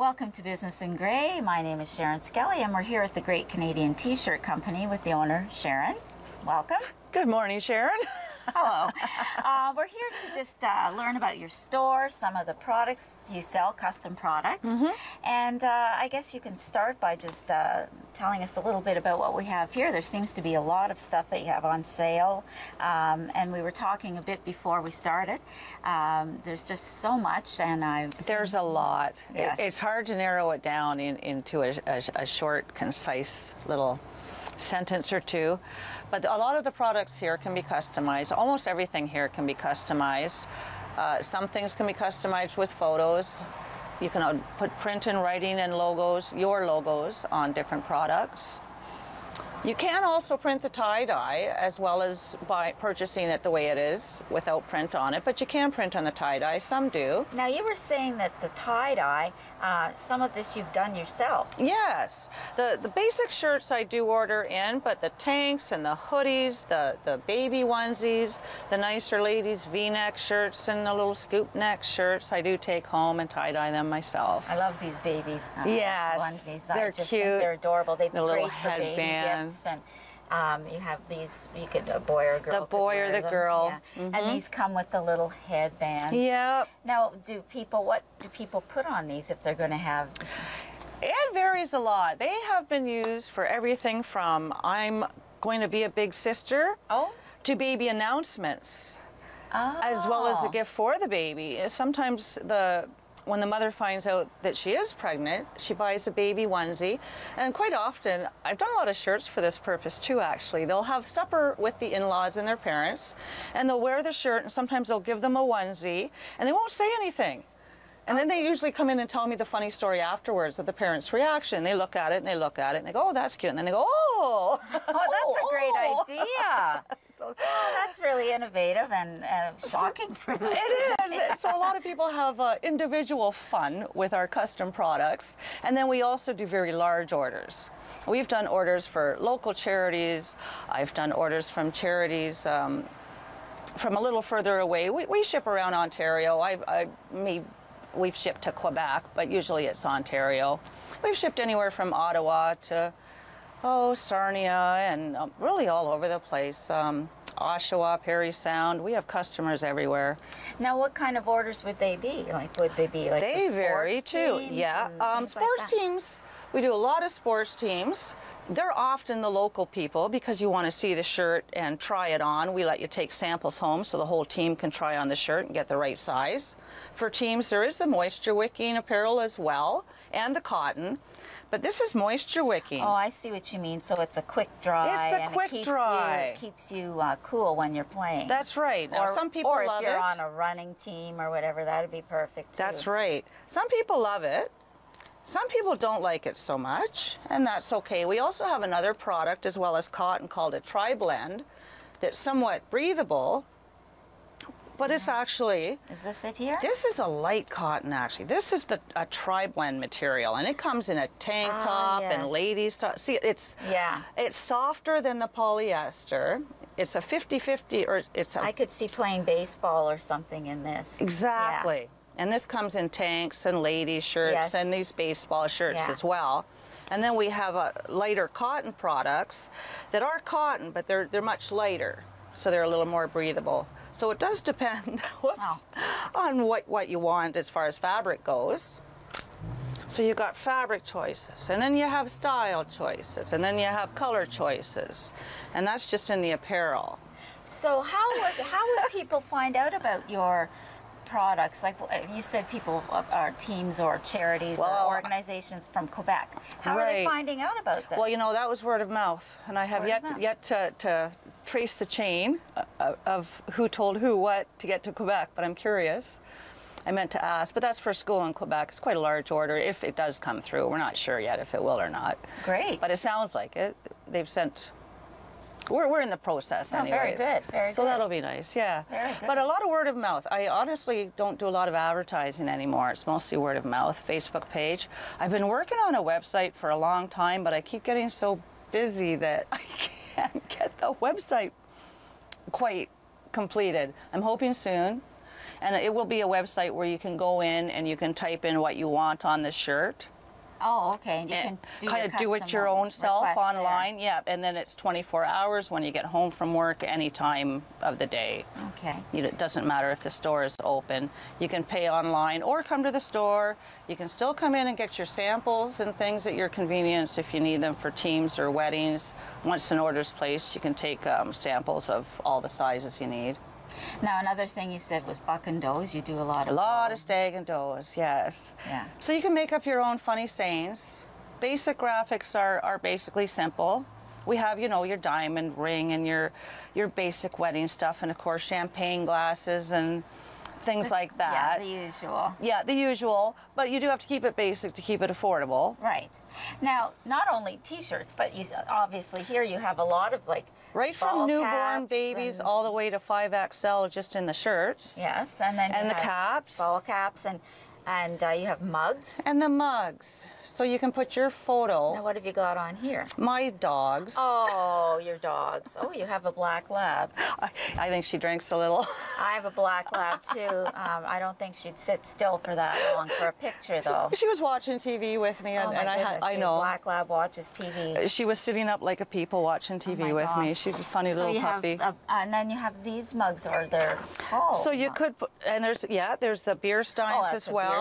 Welcome to Business in Grey. My name is Sharen Skelly, and we're here at the Great Canadian T-Shirt Company with the owner, Sharen. Welcome. Good morning, Sharen. Hello. We're here to just learn about your store, some of the products you sell, custom products. And I guess you can start by just telling us a little bit about what we have here. There seems to be a lot of stuff that you have on sale. And we were talking a bit before we started. There's just so much, and There's a lot. Yes. It's hard to narrow it down into a short, concise little sentence or two, but a lot of the products here can be customized. Almost everything here can be customized. Some things can be customized with photos. You can put print and writing and logos, your logos, on different products. You can also print the tie-dye as well as by purchasing it the way it is without print on it, but you can print on the tie-dye. Some do. Now, you were saying that the tie-dye, some of this you've done yourself. Yes. The basic shirts I do order in, but the tanks and the hoodies, the baby onesies, the nicer ladies' V-neck shirts and the little scoop neck shirts, I do take home and tie-dye them myself. I love these babies. Yes. Onesies. They're I just cute. think they're adorable. They'd be The little great for baby headbands. gifts. And you have these, you could, a boy or a girl. The boy or the girl. Yeah. And these come with the little headbands. Yep. Now, what do people put on these if they're going to have? It varies a lot. They have been used for everything from I'm going to be a big sister to baby announcements, as well as a gift for the baby. Sometimes when the mother finds out that she is pregnant, she buys a baby onesie. And quite often, I've done a lot of shirts for this purpose too, actually. They'll have supper with the in-laws and their parents, and they'll wear the shirt, and sometimes they'll give them a onesie, and they won't say anything. And then they usually come in and tell me the funny story afterwards of the parents' reaction. They look at it, and they look at it, and they go, oh, that's cute. And then they go, oh! Oh, that's a great idea. That's really innovative and shocking for them. It is. So a lot of people have individual fun with our custom products. And then we also do very large orders. We've done orders for local charities. I've done orders from charities from a little further away. We ship around Ontario. We've shipped to Quebec, but usually it's Ontario. We've shipped anywhere from Ottawa to Sarnia, and really all over the place. Oshawa, Parry Sound. We have customers everywhere. Now, what kind of orders would they be? Would they be like They the vary sports too. teams Yeah, sports teams. We do a lot of sports teams. They're often the local people because you want to see the shirt and try it on. We let you take samples home so the whole team can try on the shirt and get the right size. For teams, there is the moisture wicking apparel as well, and the cotton. But this is moisture wicking. Oh, I see what you mean. So it's a quick dry. It's the quick dry. It keeps you cool when you're playing. That's right. Now, some people love it. Or if you're on a running team or whatever, that would be perfect too. That's right. Some people love it. Some people don't like it so much, and that's okay. We also have another product as well as cotton called a tri-blend that's somewhat breathable, but it's actually... Is this it here? This is a light cotton, actually. This is a tri-blend material, and it comes in a tank top and ladies' top. See, it's softer than the polyester. It's a 50-50, or it's a... I could see playing baseball or something in this. Exactly. Yeah. And this comes in tanks and ladies' shirts and these baseball shirts as well. And then we have lighter cotton products that are cotton, but they're much lighter, so they're a little more breathable. So it does depend on what you want as far as fabric goes. So you've got fabric choices, and then you have style choices, and then you have color choices, and that's just in the apparel. So how would people find out about your products? Like you said, people are teams or charities or organizations from Quebec. How are they finding out about this? Well, you know, that was word of mouth, and I have yet to trace the chain of who told who what to get to Quebec, but I'm curious. I meant to ask, but that's for school in Quebec. It's quite a large order if it does come through. We're not sure yet if it will or not. Great. But it sounds like it. They've sent... We're in the process anyways. Very good, very so good. That'll be nice, yeah. Very good. But a lot of word of mouth. I honestly don't do a lot of advertising anymore. It's mostly word of mouth, Facebook page. I've been working on a website for a long time, but I keep getting so busy that I can't get the website quite completed. I'm hoping soon. And it will be a website where you can go in and you can type in what you want on the shirt. Oh, okay. And you can do kind of do it your own self online. Yeah, and then it's 24 hours when you get home from work, any time of the day. Okay. It doesn't matter if the store is open. You can pay online or come to the store. You can still come in and get your samples and things at your convenience if you need them for teams or weddings. Once an order's placed, you can take samples of all the sizes you need. Now, another thing you said was buck and does. You do a lot of stag and does, yes. Yeah. So you can make up your own funny sayings. Basic graphics are basically simple. We have, you know, your diamond ring and your basic wedding stuff, and of course champagne glasses and things like that. Yeah, the usual. Yeah, the usual, but you do have to keep it basic to keep it affordable. Right. Now, not only t-shirts, but you obviously here you have a lot of like right from newborn babies all the way to 5XL just in the shirts. Yes, and then and the caps. Ball caps and you have mugs. And the mugs. So you can put your photo. Now, what have you got on here? My dogs. Oh, your dogs. Oh, you have a black lab. I think she drinks a little. I have a black lab, too. I don't think she'd sit still for that long for a picture, though. She was watching TV with me, and, I know. Black lab watches TV. She was sitting up like a people watching TV with me. She's a funny little puppy. And then you have these mugs, or they're tall. So you could put, and there's the beer steins as well.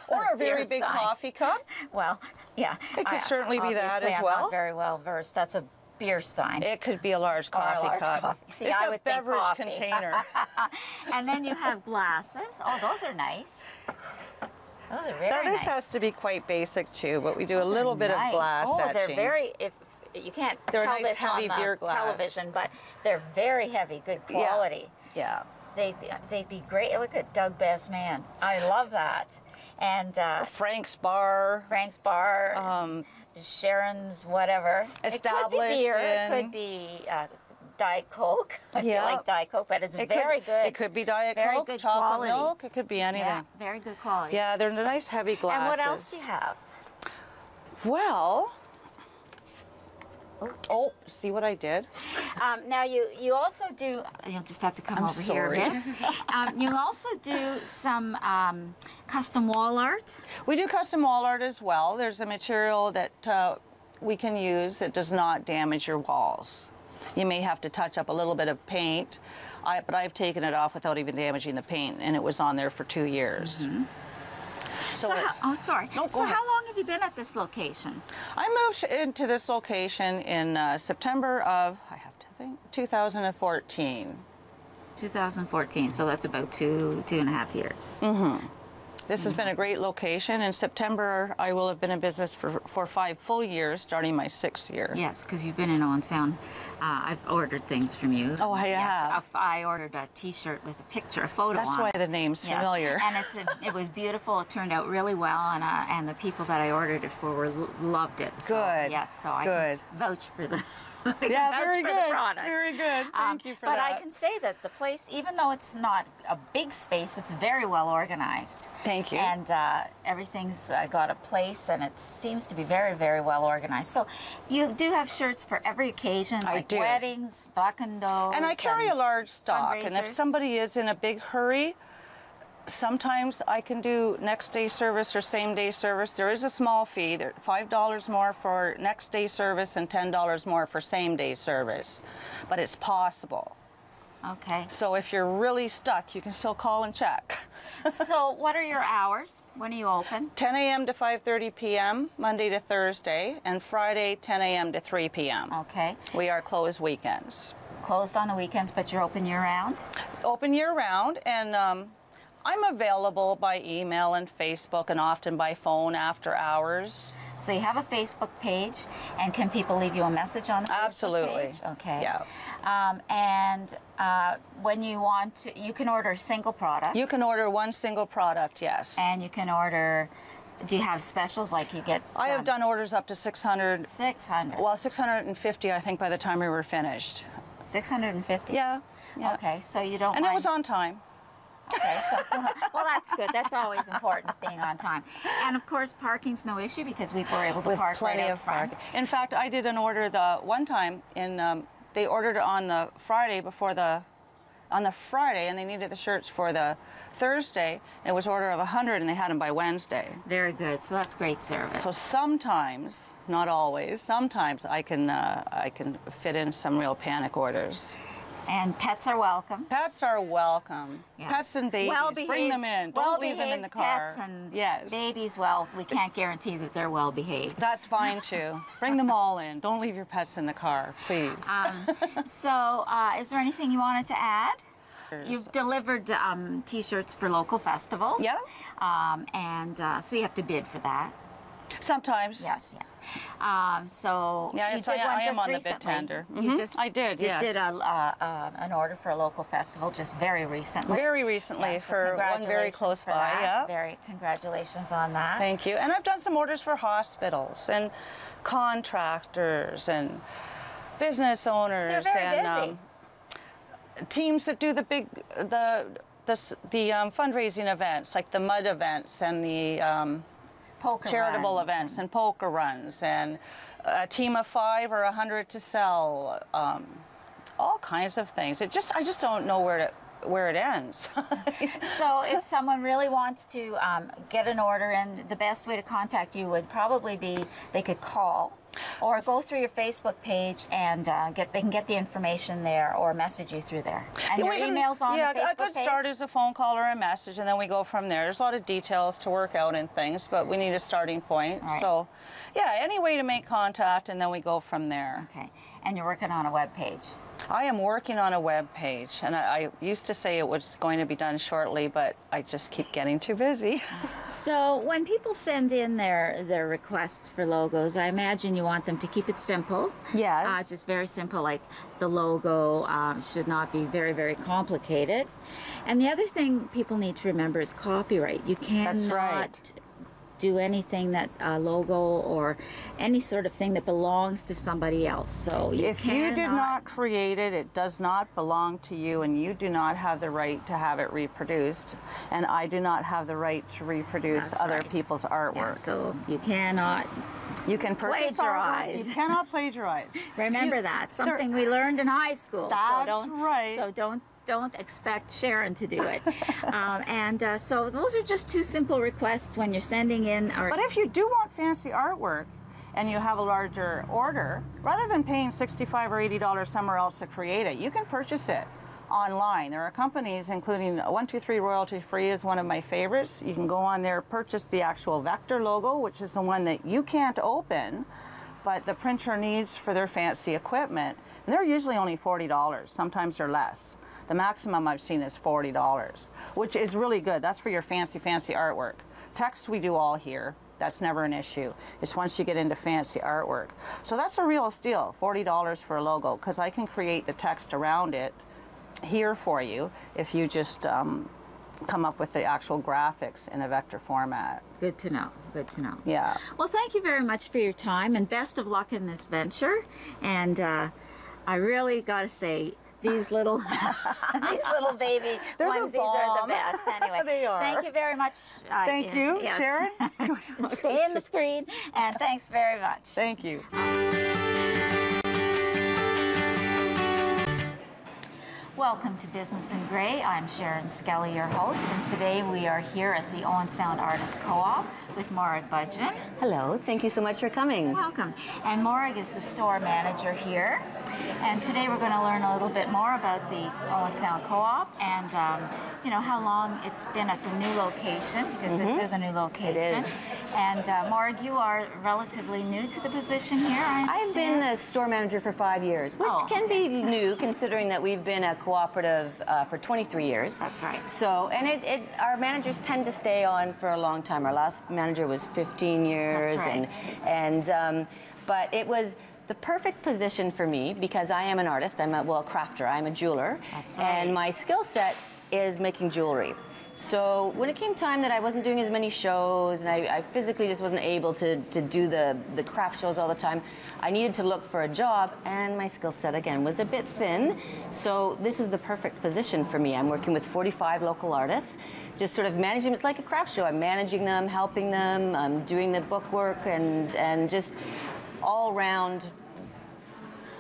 Or a very big coffee cup. Well, yeah. It could certainly be that as well. I'm not very well versed. That's a beer stein. It could be a large coffee cup. See, it's I a would beverage think container. And then you have glasses. Oh, those are nice. Those are very nice. Now this has to be quite basic too, but we do a little bit of glass etching. They're very, if you can't tell nice, this heavy on beer the television, but they're very heavy, good quality. Yeah. They'd be great. Look at Doug Best Man. I love that. And Frank's Bar. Sharon's whatever. Established. It could be beer. It could be Diet Coke. I feel like Diet Coke, but it's very good. It could be Diet very Coke, good chocolate quality. milk. It could be anything. Yeah, very good quality. Yeah, they're nice heavy glasses. And what else do you have? Well, oh, see what I did? Now you also do. You'll just have to come over here a bit. You also do some custom wall art. We do custom wall art as well. There's a material that we can use that does not damage your walls. You may have to touch up a little bit of paint, but I've taken it off without even damaging the paint, and it was on there for 2 years. Mm-hmm. So sorry. No, so how long have you been at this location? I moved into this location in September of, 2014. 2014, so that's about two and a half years. Mm-hmm. This has been a great location. In September, I will have been in business for 5 full years, starting my 6th year. Yes, because you've been in Owen Sound. I've ordered things from you. Oh, I have. I ordered a T-shirt with a picture, a photo That's on why it. the name's familiar. And it was beautiful. It turned out really well, and the people that I ordered it for loved it. So, good. Yes, so I can vouch for the. Yeah, very good. Product. Very good. Thank you for that. that. But I can say that the place, even though it's not a big space, it's very well organized. Thank you. And everything's got a place, and it seems to be very, very well organized. So you do have shirts for every occasion, like weddings, buck and does. And I carry a large stock, and if somebody is in a big hurry, sometimes I can do next day service or same day service. There is a small fee, $5 more for next day service and $10 more for same day service, but it's possible. Okay. So if you're really stuck, you can still call and check. So what are your hours? When are you open? 10 a.m. to 5:30 p.m. Monday to Thursday, and Friday 10 a.m. to 3 p.m. Okay. We are closed weekends. Closed on the weekends, but you're open year-round? Open year-round, and I'm available by email and Facebook, and often by phone after hours. So you have a Facebook page, and can people leave you a message on the Facebook page? Okay. Yeah. And when you want to, you can order a single product. You can order one single product, yes. And you can order, do you have specials like you get? I have done orders up to 600. 600. Well, 650, I think, by the time we were finished. 650? Yeah. Okay, so you don't And mind. it was on time. Okay, so, well, that's good. That's always important, being on time. And of course, parking's no issue because we were able to park right out front. In fact, I did an order the one time in, they ordered it on the Friday before the on the Friday, and they needed the shirts for the Thursday. And it was order of 100, and they had them by Wednesday. Very good. So that's great service. So sometimes, not always, sometimes I can fit in some real panic orders. And pets are welcome. Pets are welcome. Yes. Pets and babies, bring them in. Don't leave them in the car. Pets and yes. babies, well, we can't guarantee that they're well behaved. That's fine too. Bring them all in. Don't leave your pets in the car, please. So, is there anything you wanted to add? You've delivered T-shirts for local festivals. Yeah. So you have to bid for that. Sometimes. Yes. So yeah, you did one I am just on recently. the bid tender. I did. You yes. did an order for a local festival just very recently. Very recently, Yeah, so for one very close by. that. Yeah. Very congratulations on that. Thank you. And I've done some orders for hospitals and contractors and business owners. So you're very and busy. Teams that do the big fundraising events, like the mud events and the Poker charitable runs events and poker runs, and a team of 5 or 100 to sell, all kinds of things. I just don't know where it ends. So if someone really wants to get an order in, the best way to contact you would probably be they could call or go through your Facebook page and they can get the information there or message you through there. And your email's on the Facebook page? Yeah, a good start is a phone call or a message, and then we go from there. There's a lot of details to work out and things, but we need a starting point. Right. So, yeah, any way to make contact, and then we go from there. Okay. And you're working on a web page? I am working on a web page, and I used to say it was going to be done shortly, but I just keep getting too busy. So when people send in their requests for logos, I imagine you want them to keep it simple. Yes. Just very simple, like the logo should not be very, very complicated. And the other thing people need to remember is copyright. You That's cannot right. do anything that logo or any sort of thing that belongs to somebody else. So if you did not create it, it does not belong to you, and you do not have the right to have it reproduced, and I do not have the right to reproduce other people's artwork. Yeah, so you cannot. You can purchase artwork. You cannot plagiarize. Remember that. Something we learned in high school. That's so right. So don't expect Sharen to do it. So those are just 2 simple requests when you're sending in. But if you do want fancy artwork and you have a larger order, rather than paying $65 or $80 somewhere else to create it, you can purchase it online. There are companies, including 123 Royalty Free is one of my favorites. You can go on there, purchase the actual vector logo, which is the one that you can't open, but the printer needs for their fancy equipment. And they're usually only $40. Sometimes they're less. The maximum I've seen is $40, which is really good. That's for your fancy artwork. Text we do all here. That's never an issue. It's once you get into fancy artwork. So that's a real steal, $40 for a logo, because I can create the text around it here for you if you just come up with the actual graphics in a vector format. Good to know. Good to know. Yeah. Well, thank you very much for your time, and best of luck in this venture. And I really got to say, these little baby onesies are the best. Anyway, they are. Thank you very much. Thank you, yes. Sharen. Stay in the screen, and thanks very much. Thank you. Welcome to Business in Grey. I'm Sharen Skelly, your host, and today we are here at the Owen Sound Artist Co-op with Morag Budgeon. Hello, thank you so much for coming. Welcome. And Morag is the store manager here. And today we're going to learn a little bit more about the Owen Sound Co-op and how long it's been at the new location, because this is a new location. It is. And Morag, you are relatively new to the position here, I understand. I've been the store manager for 5 years, which can be new considering that we've been a cooperative for 23 years. That's right. So, and our managers tend to stay on for a long time. Our last manager was 15 years. That's right. But it was the perfect position for me because I am an artist. I'm a crafter. I'm a jeweler. That's right. And my skill set is making jewelry. So when it came time that I wasn't doing as many shows and I physically just wasn't able to do the craft shows all the time, I needed to look for a job, and my skill set again was a bit thin. So this is the perfect position for me. I'm working with 45 local artists, just sort of managing. It's like a craft show. I'm managing them, helping them, I'm doing the bookwork, and just all around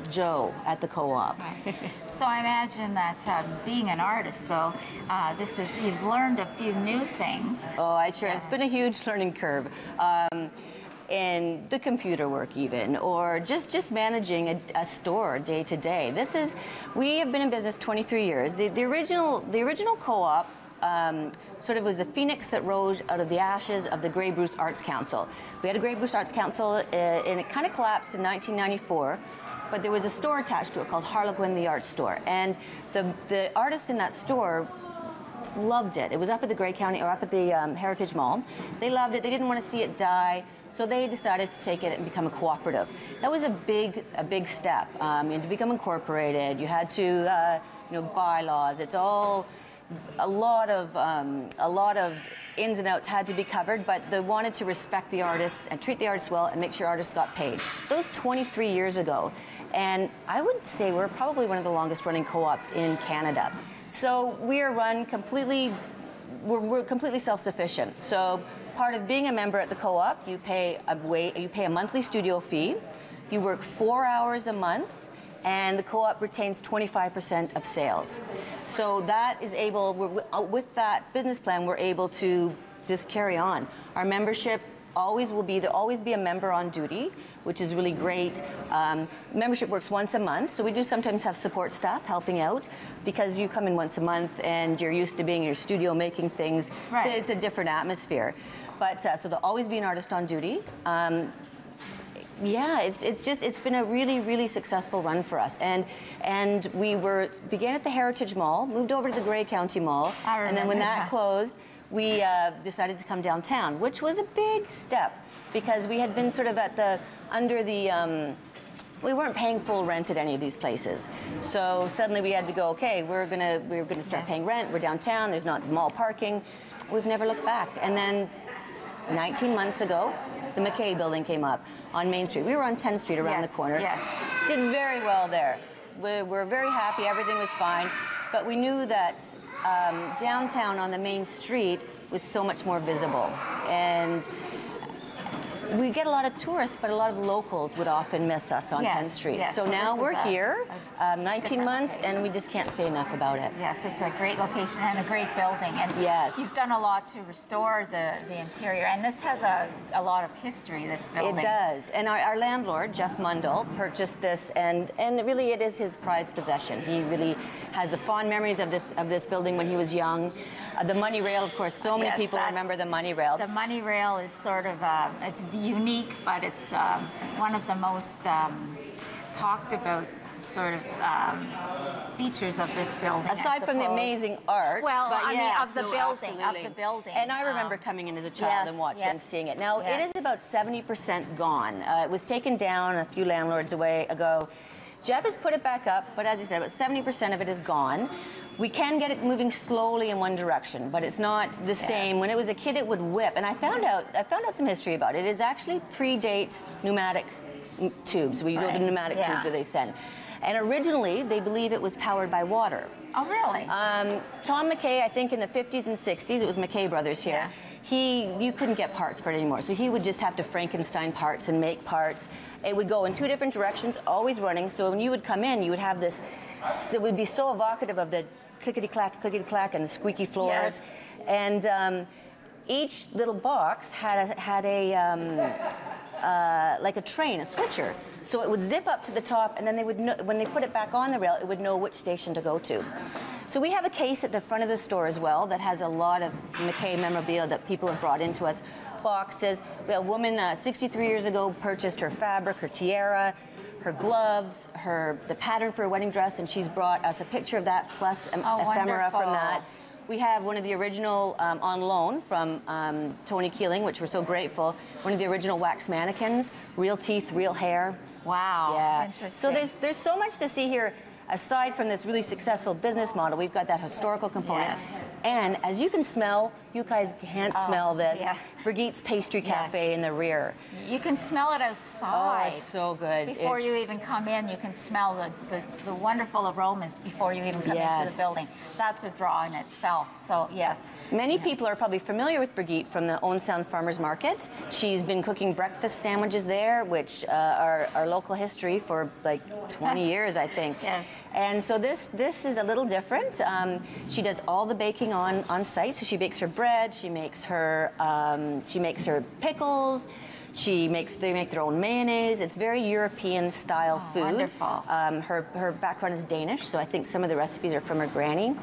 Joe at the co-op. Right. So I imagine that being an artist, though, you've learned a few new things. Oh, it's been a huge learning curve. In the computer work even, or just managing a store day to day. We have been in business 23 years. The original co-op sort of was the phoenix that rose out of the ashes of the Grey Bruce Arts Council. We had a Grey Bruce Arts Council and it kind of collapsed in 1994, but there was a store attached to it called Harlequin the Art Store, and the artists in that store loved it. It was up at the Grey County, or up at the Heritage Mall. They loved it. They didn't want to see it die, so they decided to take it and become a cooperative. That was a big step. To become incorporated, you had to, bylaws. It's all a lot of ins and outs had to be covered, but they wanted to respect the artists and treat the artists well and make sure artists got paid. That was 23 years ago, and I would say we're probably one of the longest running co-ops in Canada. So we are run completely, we're completely self-sufficient. So part of being a member at the co-op, you pay a monthly studio fee, you work 4 hours a month, and the co-op retains 25% of sales. So that is with that business plan, we're able to just carry on. Our membership always be a member on duty, which is really great. Membership works once a month, so we do sometimes have support staff helping out, because you come in once a month and you're used to being in your studio making things. Right. It's a different atmosphere. But so there'll always be an artist on duty. It's been a really successful run for us, and we began at the Heritage Mall, moved over to the Grey County Mall, and then when that closed, we decided to come downtown, which was a big step, because we had been sort of we weren't paying full rent at any of these places. So suddenly we had to go, okay, we're gonna start paying rent. We're downtown. There's not mall parking. We've never looked back. And then 19 months ago, the McKay building came up on Main Street. We were on 10th Street around the corner. Yes. Did very well there. We're very happy. Everything was fine. But we knew that downtown on the main street was so much more visible. And we get a lot of tourists, but a lot of locals would often miss us on 10th Street. Yes. So now we're here, 19 months, and we just can't say enough about it. Yes, it's a great location and a great building. And you've done a lot to restore the interior. And this has a lot of history, this building. It does. And our landlord, Jeff Mundell, purchased this, and really it is his prized possession. He really has fond memories of this building when he was young. The money rail, of course, so many people remember the money rail. The money rail is sort of, it's unique, but it's one of the most talked about sort of features of this building. Aside from the amazing art, of the building. And I remember coming in as a child and watching and seeing it. Now, it is about 70% gone. It was taken down a few landlords ago. Jeff has put it back up, but as I said, about 70% of it is gone. We can get it moving slowly in one direction, but it's not the same. When it was a kid, it would whip. And I found out some history about it. It actually predates pneumatic tubes. The pneumatic tubes that they send. And originally, they believe it was powered by water. Oh, really? Tom McKay, I think in the 50s and 60s, it was McKay Brothers here. Yeah. You couldn't get parts for it anymore. So he would just have to Frankenstein parts and make parts. It would go in two different directions, always running. So when you would come in, you would have this, it would be so evocative of the clickety-clack, and the squeaky floors. Yes. And each little box had like a train, a switcher. So it would zip up to the top, and then they would know, when they put it back on the rail, it would know which station to go to. So we have a case at the front of the store as well that has a lot of McKay memorabilia that people have brought into us. Boxes. A woman 63 years ago purchased her fabric, her tiara, her gloves, the pattern for a wedding dress, and she's brought us a picture of that plus ephemera from that. We have one of the original on loan from Tony Keeling, which we're so grateful. One of the original wax mannequins, real teeth, real hair. Wow, yeah. Interesting. So there's so much to see here. Aside from this really successful business model, we've got that historical component. Yes. And as you can smell, you guys can't smell this. Yeah. Brigitte's Pastry Cafe in the rear. You can smell it outside. Oh, it's so good. Before you even come in, you can smell the wonderful aromas before you even come into the building. That's a draw in itself. So yes. Many people are probably familiar with Brigitte from the Owen Sound Farmers Market. She's been cooking breakfast sandwiches there, which are local history for like 20 years, I think. Yes. And so this is a little different. She does all the baking on site. So she bakes her bread, she makes her pickles. They make their own mayonnaise. It's very European style food. Wonderful. Her background is Danish, so I think some of the recipes are from her granny.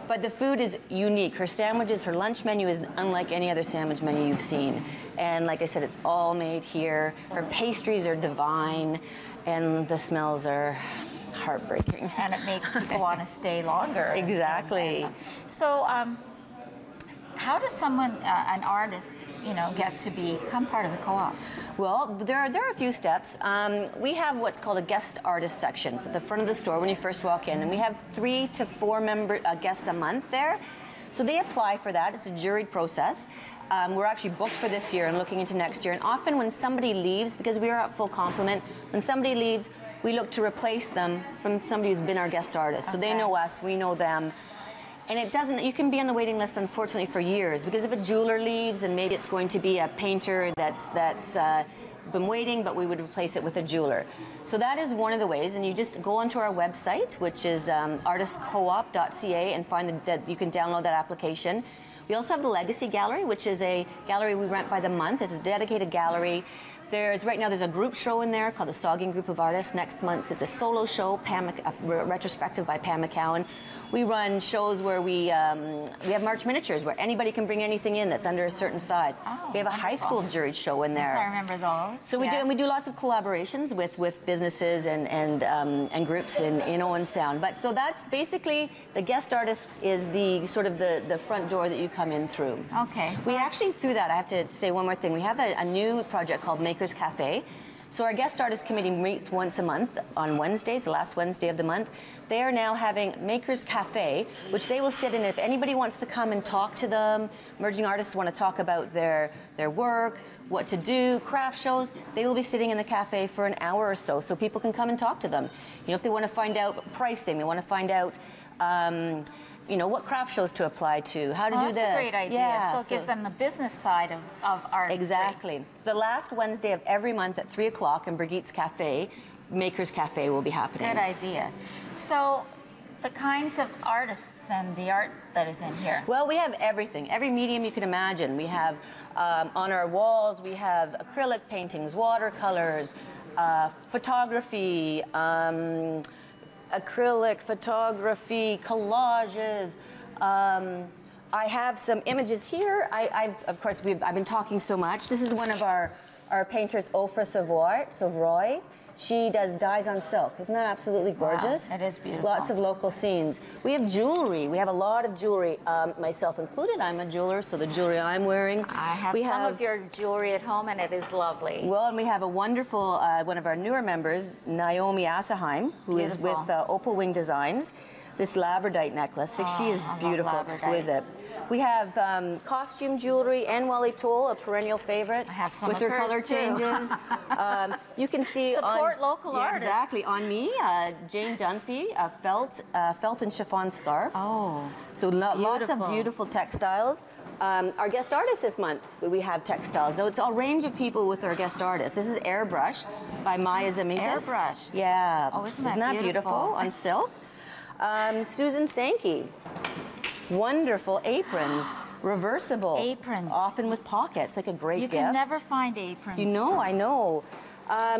But the food is unique. Her sandwiches, her lunch menu is unlike any other sandwich menu you've seen. And like I said, it's all made here. Her pastries are divine, and the smells are heartbreaking. And it makes people want to stay longer. Exactly. So, how does someone, an artist, get to become part of the co-op? Well, there are a few steps. We have what's called a guest artist section. So at the front of the store when you first walk in, and we have 3 to 4 guests a month there. So they apply for that. It's a juried process. We're actually booked for this year and looking into next year. And often when somebody leaves, because we are at full complement, when somebody leaves, we look to replace them from somebody who's been our guest artist. So they know us, we know them. And you can be on the waiting list, unfortunately, for years, because if a jeweler leaves and maybe it's going to be a painter that's been waiting, but we would replace it with a jeweler. So that is one of the ways, and you just go onto our website, which is artistcoop.ca, and find that you can download that application. We also have the Legacy Gallery, which is a gallery we rent by the month. It's a dedicated gallery. Right now there's a group show in there called the Sogging Group of Artists. Next month it's a solo show, a retrospective by Pam McCowan. We run shows where we have March miniatures where anybody can bring anything in that's under a certain size. Oh, we have a high school juried show in there. Yes, I remember those. So we do, and we do lots of collaborations with businesses and groups in Owen Sound. But so that's basically the guest artist is the front door that you come in through. Okay. So we actually through that I have to say one more thing. We have a new project called Makers Cafe. So our guest artist committee meets once a month on Wednesdays, the last Wednesday of the month. They are now having Makers Cafe, which they will sit in. If anybody wants to come and talk to them, emerging artists want to talk about their work, what to do, craft shows, they will be sitting in the cafe for an hour or so people can come and talk to them. If they want to find out pricing, they want to find out what craft shows to apply to, how to do this. That's a great idea. Yeah, so it gives them the business side of artistry. Exactly. So the last Wednesday of every month at 3 o'clock in Brigitte's Cafe, Makers Cafe will be happening. Good idea. So the kinds of artists and the art that is in here. Well, we have everything, every medium you can imagine. We have on our walls, we have acrylic paintings, watercolors, photography, acrylic photography, collages. I have some images here. Of course, I've been talking so much. This is one of our painters, Ofra Sovroy. She does dyes on silk. Isn't that absolutely gorgeous? Wow, it is beautiful. Lots of local scenes. We have jewelry. We have a lot of jewelry, myself included. I'm a jeweler, so the jewelry I'm wearing. I have some of your jewelry at home, and it is lovely. Well, and we have a wonderful, one of our newer members, Naomi Asseheim, who is with Opal Wing Designs, this labradorite necklace. She is beautiful, exquisite. We have costume jewelry, and Wally Toll, a perennial favorite, I have some with of her color hers, too. changes. You can see Support local artists. Exactly. On me, Jane Dunphy, a felt and chiffon scarf. Oh, so lots of beautiful textiles. Our guest artist this month, we have textiles. So it's a range of people with our guest artists. This is Airbrush by Maya Zamitas. Airbrushed. Yeah. Oh, isn't that beautiful? On silk. Susan Sankey. Wonderful aprons, reversible. Aprons. Often with pockets, like a great gift. You can never find aprons. I know.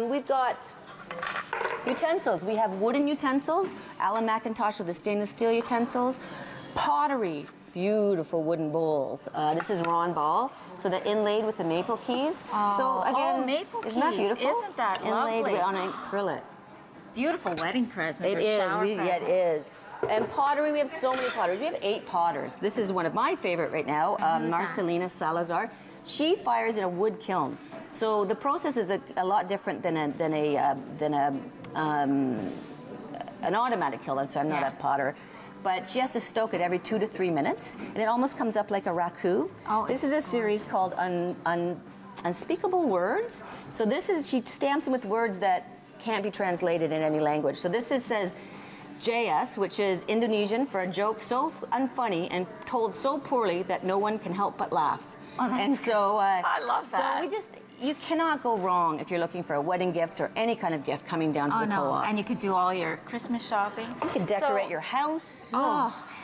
We've got utensils. We have wooden utensils, Alan McIntosh with the stainless steel utensils, pottery, beautiful wooden bowls. This is Ron Ball, so they're inlaid with the maple keys. So again, maple isn't that keys. beautiful? Isn't that inlaid lovely? on acrylic. Beautiful wedding present. It is. Yeah, it is. And pottery, we have so many potteries. We have 8 potters. This is one of my favorite right now, Marcelina Salazar. She fires in a wood kiln. So the process is a lot different than an automatic kiln. So I'm not a potter. but she has to stoke it every 2 to 3 minutes, and it almost comes up like a raku. Oh, this is a series called Unspeakable Words. So this is, she stamps them with words that can't be translated in any language. So this says JS, which is Indonesian for a joke so unfunny and told so poorly that no one can help but laugh. Oh, and so I love that. So you cannot go wrong if you're looking for a wedding gift or any kind of gift coming down to the co-op. And you could do all your Christmas shopping. You can decorate your house.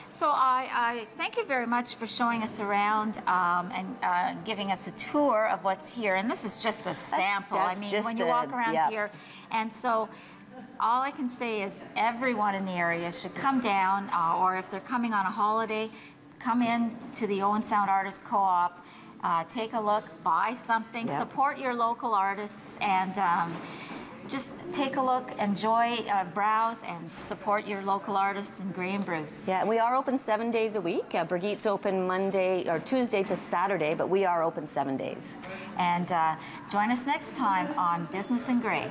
So I thank you very much for showing us around and giving us a tour of what's here. And this is just a sample. That's I mean, just when you walk around here, and so all I can say is everyone in the area should come down, or if they're coming on a holiday, come in to the Owen Sound Artists Co-op. Take a look, buy something, support your local artists, and just take a look, enjoy, browse, and support your local artists in Grey and Bruce. Yeah, and we are open 7 days a week. Brigitte's open Monday or Tuesday to Saturday, but we are open 7 days. And join us next time on Business in Grey.